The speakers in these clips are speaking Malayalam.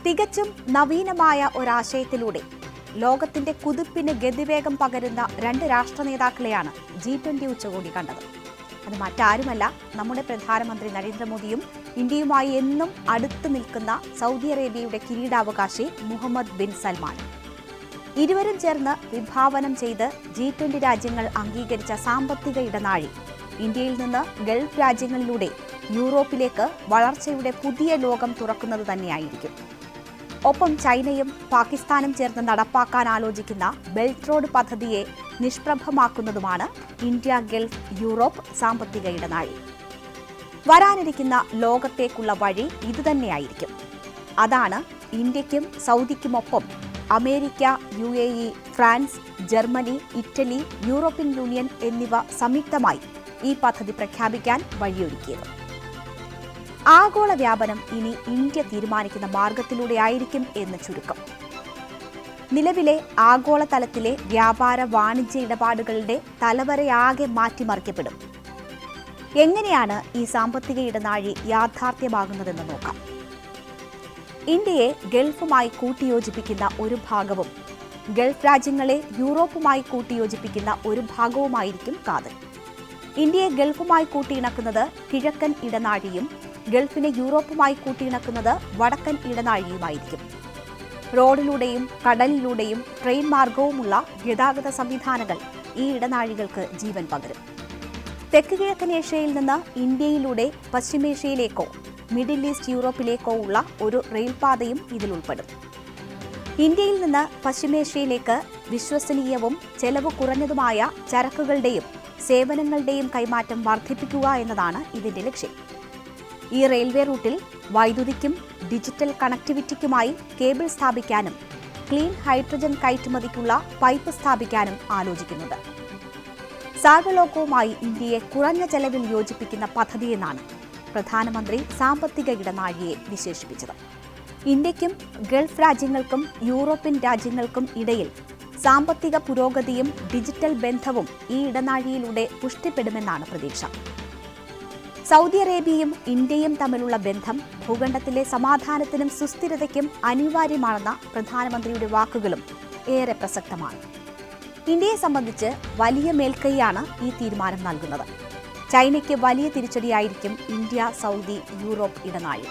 തികച്ചും നവീനമായ ഒരാശയത്തിലൂടെ ലോകത്തിന്റെ കുതിപ്പിന് ഗതിവേഗം പകരുന്ന രണ്ട് രാഷ്ട്ര നേതാക്കളെയാണ് G20 ഉച്ചകോടി കണ്ടത്. അത് മറ്റാരുമല്ല, നമ്മുടെ പ്രധാനമന്ത്രി നരേന്ദ്രമോദിയും ഇന്ത്യയുമായി എന്നും അടുത്തു നിൽക്കുന്ന സൗദി അറേബ്യയുടെ കിരീടാവകാശി മുഹമ്മദ് ബിൻ സൽമാൻ. ഇരുവരും ചേർന്ന് വിഭാവനം ചെയ്ത് G20 രാജ്യങ്ങൾ അംഗീകരിച്ച സാമ്പത്തിക ഇടനാഴി ഇന്ത്യയിൽ നിന്ന് ഗൾഫ് രാജ്യങ്ങളിലൂടെ യൂറോപ്പിലേക്ക് വളർച്ചയുടെ പുതിയ ലോകം തുറക്കുന്നത് തന്നെയായിരിക്കും. ഒപ്പം ചൈനയും പാകിസ്ഥാനും ചേർന്ന് നടപ്പാക്കാൻ ആലോചിക്കുന്ന ബെൽറ്റ് റോഡ് പദ്ധതിയെ നിഷ്പ്രഭമാക്കുന്നതുമാണ് ഇന്ത്യ ഗൾഫ് യൂറോപ്പ് സാമ്പത്തിക ഇടനാഴി. വരാനിരിക്കുന്ന ലോകത്തേക്കുള്ള വഴി ഇതുതന്നെയായിരിക്കും. അതാണ് ഇന്ത്യക്കും സൗദിക്കുമൊപ്പം America, UAE, France, Germany, Italy, European Union എന്നിവ സംയുക്തമായി ഈ പദ്ധതി പ്രഖ്യാപിക്കാൻ വഴിയൊരുക്കിയത്. ആഗോള വ്യാപനം ഇനി ഇന്ത്യ തീരുമാനിക്കുന്ന മാർഗത്തിലൂടെയായിരിക്കും എന്ന് ചുരുക്കം. നിലവിലെ ആഗോളതലത്തിലെ വ്യാപാര വാണിജ്യ ഇടപാടുകളുടെ തലവരയാകെ മാറ്റിമറിക്കപ്പെടും. എങ്ങനെയാണ് ഈ സാമ്പത്തിക ഇടനാഴി യാഥാർത്ഥ്യമാകുന്നതെന്ന് നോക്കാം. ഇന്ത്യയെ ഗൾഫുമായി കൂട്ടിയോജിപ്പിക്കുന്ന ഒരു ഭാഗവും ഗൾഫ് രാജ്യങ്ങളെ യൂറോപ്പുമായി കൂട്ടിയോജിപ്പിക്കുന്ന ഒരു ഭാഗവുമായിരിക്കും കാതൽ. ഇന്ത്യയെ ഗൾഫുമായി കൂട്ടിയിണക്കുന്നത് കിഴക്കൻ ഇടനാഴിയും ഗൾഫിനെ യൂറോപ്പുമായി കൂട്ടിയിണക്കുന്നത് വടക്കൻ ഇടനാഴിയുമായിരിക്കും. റോഡിലൂടെയും കടലിലൂടെയും ട്രെയിൻ മാർഗവുമുള്ള ഗതാഗത സംവിധാനങ്ങൾ ഈ ഇടനാഴികൾക്ക് ജീവൻ പകരും. തെക്ക് കിഴക്കൻ ഏഷ്യയിൽ നിന്ന് ഇന്ത്യയിലൂടെ പശ്ചിമേഷ്യയിലേക്കോ മിഡിൽ ഈസ്റ്റ് യൂറോപ്പിലേക്കോ ഉള്ള ഒരു റെയിൽപാതയും ഇതിൽ ഉൾപ്പെടും. ഇന്ത്യയിൽ നിന്ന് പശ്ചിമേഷ്യയിലേക്ക് വിശ്വസനീയവും ചെലവ് കുറഞ്ഞതുമായ ചരക്കുകളുടെയും സേവനങ്ങളുടെയും കൈമാറ്റം വർദ്ധിപ്പിക്കുക എന്നതാണ് ഇതിന്റെ ലക്ഷ്യം. ഈ റെയിൽവേ റൂട്ടിൽ വൈദ്യുതിക്കും ഡിജിറ്റൽ കണക്ടിവിറ്റിക്കുമായി കേബിൾ സ്ഥാപിക്കാനും ക്ലീൻ ഹൈഡ്രജൻ കയറ്റുമതിക്കുള്ള പൈപ്പ് സ്ഥാപിക്കാനും ആലോചിക്കുന്നുണ്ട്. സാഗലോകവുമായി ഇന്ത്യയെ കുറഞ്ഞ ചെലവിൽ യോജിപ്പിക്കുന്ന പദ്ധതിയെന്നാണ് പ്രധാനമന്ത്രി സാമ്പത്തിക ഇടനാഴിയെ വിശേഷിപ്പിച്ചത്. ഇന്ത്യക്കും ഗൾഫ് രാജ്യങ്ങൾക്കും യൂറോപ്യൻ രാജ്യങ്ങൾക്കും ഇടയിൽ സാമ്പത്തിക പുരോഗതിയും ഡിജിറ്റൽ ബന്ധവും ഈ ഇടനാഴിയിലൂടെ പുഷ്ടിപ്പെടുമെന്നാണ് പ്രതീക്ഷ. സൗദി അറേബ്യയും ഇന്ത്യയും തമ്മിലുള്ള ബന്ധം ഭൂഖണ്ഡത്തിലെ സമാധാനത്തിനും സുസ്ഥിരതയ്ക്കും അനിവാര്യമാണെന്ന പ്രധാനമന്ത്രിയുടെ വാക്കുകളും ഏറെ പ്രസക്തമാണ്. ഇന്ത്യയെ സംബന്ധിച്ച് വലിയ മേൽക്കൈയാണ് ഈ തീരുമാനം നൽകുന്നത്. ചൈനയ്ക്ക് വലിയ തിരിച്ചടിയായിരിക്കും ഇന്ത്യ സൗദി യൂറോപ്പ് ഇടനാഴി.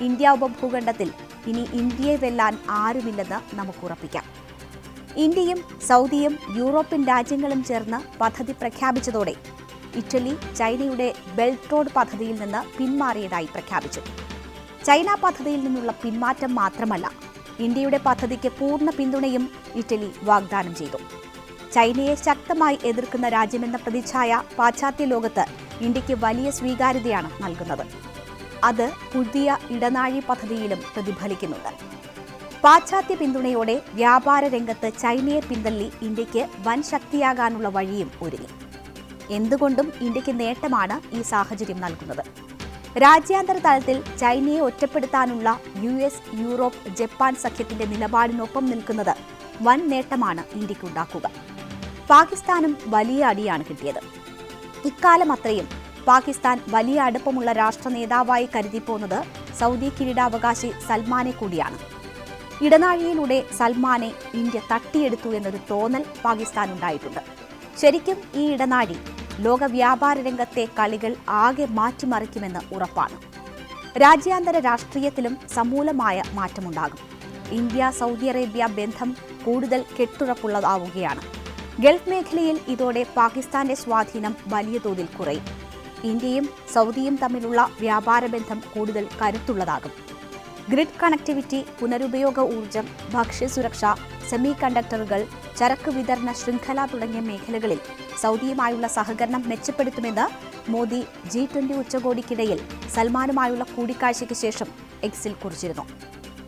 ഇന്ത്യ ഉപഭൂഖണ്ഡത്തിൽ ഇനി ഇന്ത്യയെ വെല്ലാൻ ആരുമില്ലെന്ന് നമുക്ക് ഉറപ്പിക്കാം. ഇന്ത്യയും സൗദിയും യൂറോപ്യൻ രാജ്യങ്ങളും ചേർന്ന് പദ്ധതി പ്രഖ്യാപിച്ചതോടെ ഇറ്റലി ചൈനയുടെ ബെൽറ്റ് റോഡ് പദ്ധതിയിൽ നിന്ന് പിന്മാറിയതായി പ്രഖ്യാപിച്ചു. ചൈന പദ്ധതിയിൽ നിന്നുള്ള പിന്മാറ്റം മാത്രമല്ല, ഇന്ത്യയുടെ പദ്ധതിക്ക് പൂർണ്ണ പിന്തുണയും ഇറ്റലി വാഗ്ദാനം ചെയ്തു. ചൈനയെ ശക്തമായി എതിർക്കുന്ന രാജ്യമെന്ന പ്രതിച്ഛായ പാശ്ചാത്യ ലോകത്ത് ഇന്ത്യക്ക് വലിയ സ്വീകാര്യതയാണ് നൽകുന്നത്. അത് പുതിയ ഇടനാഴി പദ്ധതിയിലും പ്രതിഫലിക്കുന്നുണ്ട്. പാശ്ചാത്യ പിന്തുണയോടെ വ്യാപാര രംഗത്ത് ചൈനയെ പിന്തള്ളി ഇന്ത്യക്ക് വൻ ശക്തിയാകാനുള്ള വഴിയും ഒരുങ്ങി. എന്തുകൊണ്ടും ഇന്ത്യക്ക് നേട്ടമാണ് ഈ സാഹചര്യം നൽകുന്നത്. രാജ്യാന്തര തലത്തിൽ ചൈനയെ ഒറ്റപ്പെടുത്താനുള്ള US, യൂറോപ്പ്, ജപ്പാൻ സഖ്യത്തിന്റെ നിലപാടിനൊപ്പം നിൽക്കുന്നത് വൻ നേട്ടമാണ് ഇന്ത്യക്കുണ്ടാക്കുക. പാകിസ്ഥാനും വലിയ അടിയാണ് കിട്ടിയത്. ഇക്കാലം അത്രയും പാകിസ്ഥാൻ വലിയ അടുപ്പമുള്ള രാഷ്ട്ര നേതാവായി കരുതിപ്പോന്നത് സൗദി കിരീടാവകാശി സൽമാനെ കൂടിയാണ്. ഇടനാഴിയിലൂടെ സൽമാനെ ഇന്ത്യ തട്ടിയെടുത്തു എന്നൊരു തോന്നൽ പാകിസ്ഥാനുണ്ടായിട്ടുണ്ട്. ശരിക്കും ഈ ഇടനാഴി ലോക വ്യാപാര രംഗത്തെ കളികൾ ആകെ മാറ്റിമറിക്കുമെന്ന് ഉറപ്പാണ്. രാജ്യാന്തര രാഷ്ട്രീയത്തിലും സമൂലമായ മാറ്റമുണ്ടാകും. ഇന്ത്യ സൗദി അറേബ്യ ബന്ധം കൂടുതൽ കെട്ടുറപ്പുള്ളതാവുകയാണ്. ഗൾഫ് മേഖലയിൽ ഇതോടെ പാകിസ്ഥാന്റെ സ്വാധീനം വലിയ തോതിൽ കുറയും. ഇന്ത്യയും സൗദിയും തമ്മിലുള്ള വ്യാപാര ബന്ധം കൂടുതൽ കരുത്തുള്ളതാകും. ഗ്രിഡ് കണക്ടിവിറ്റി, പുനരുപയോഗ ഊർജ്ജം, ഭക്ഷ്യസുരക്ഷ, സെമി കണ്ടക്ടറുകൾ, ചരക്ക് വിതരണ ശൃംഖല തുടങ്ങിയ മേഖലകളിൽ സൗദിയുമായുള്ള സഹകരണം മെച്ചപ്പെടുത്തുമെന്ന് മോദി G20 ഉച്ചകോടിക്കിടയിൽ സൽമാനുമായുള്ള കൂടിക്കാഴ്ചയ്ക്ക് ശേഷം എക്സിൽ കുറിച്ചിരുന്നു.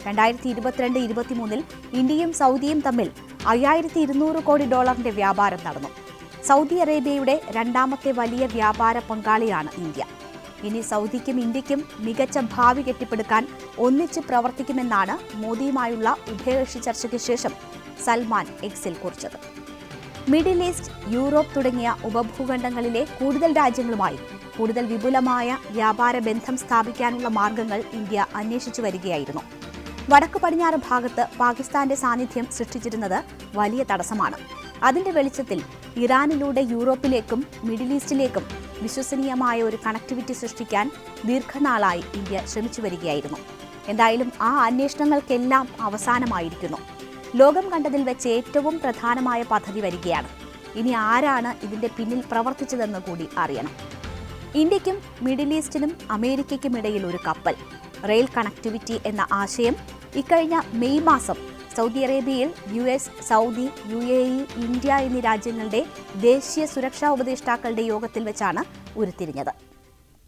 2022-23 ഇന്ത്യയും സൗദിയും തമ്മിൽ $5200 കോടി വ്യാപാരം നടന്നു. സൗദി അറേബ്യയുടെ രണ്ടാമത്തെ വലിയ വ്യാപാര പങ്കാളിയാണ് ഇന്ത്യ. ഇനി സൗദിക്കും ഇന്ത്യക്കും മികച്ച ഭാവി കെട്ടിപ്പടുക്കാൻ ഒന്നിച്ച് പ്രവർത്തിക്കുമെന്നാണ് മോദിയുമായുള്ള ഉഭയകക്ഷി ചർച്ചയ്ക്ക് ശേഷം സൽമാൻ എക്സിൽ കുറിച്ചത്. മിഡിൽ ഈസ്റ്റ്, യൂറോപ്പ് തുടങ്ങിയ ഉപഭൂഖണ്ഡങ്ങളിലെ കൂടുതൽ രാജ്യങ്ങളുമായി കൂടുതൽ വിപുലമായ വ്യാപാര ബന്ധം സ്ഥാപിക്കാനുള്ള മാർഗങ്ങൾ ഇന്ത്യ അന്വേഷിച്ചു വരികയായിരുന്നു. വടക്കു പടിഞ്ഞാറ് ഭാഗത്ത് പാകിസ്ഥാന്റെ സാന്നിധ്യം സൃഷ്ടിച്ചിരുന്നത് വലിയ തടസ്സമാണ്. അതിന്റെ വെളിച്ചത്തിൽ ഇറാനിലൂടെ യൂറോപ്പിലേക്കും മിഡിൽ ഈസ്റ്റിലേക്കും വിശ്വസനീയമായ ഒരു കണക്ടിവിറ്റി സൃഷ്ടിക്കാൻ ദീർഘനാളായി ഇന്ത്യ ശ്രമിച്ചു വരികയായിരുന്നു. എന്തായാലും ആ അന്വേഷണങ്ങൾക്കെല്ലാം അവസാനമായിരിക്കുന്നു. ലോകം കണ്ടതിൽ വെച്ച് ഏറ്റവും പ്രധാനമായ പദ്ധതി വരികയാണ്. ഇനി ആരാണ് ഇതിന്റെ പിന്നിൽ പ്രവർത്തിച്ചതെന്ന് കൂടി അറിയണം. ഇന്ത്യക്കും മിഡിൽ ഈസ്റ്റിനും അമേരിക്കയ്ക്കുമിടയിൽ ഒരു കപ്പൽ, റെയിൽ കണക്ടിവിറ്റി എന്ന ആശയം ഇക്കഴിഞ്ഞ മെയ് മാസം സൗദി അറേബ്യയിൽ US, സൗദി, UAE, ഇന്ത്യ എന്നീ രാജ്യങ്ങളുടെ ദേശീയ സുരക്ഷാ ഉപദേഷ്ടാക്കളുടെ യോഗത്തിൽ വെച്ചാണ് ഉരുത്തിരിഞ്ഞത്.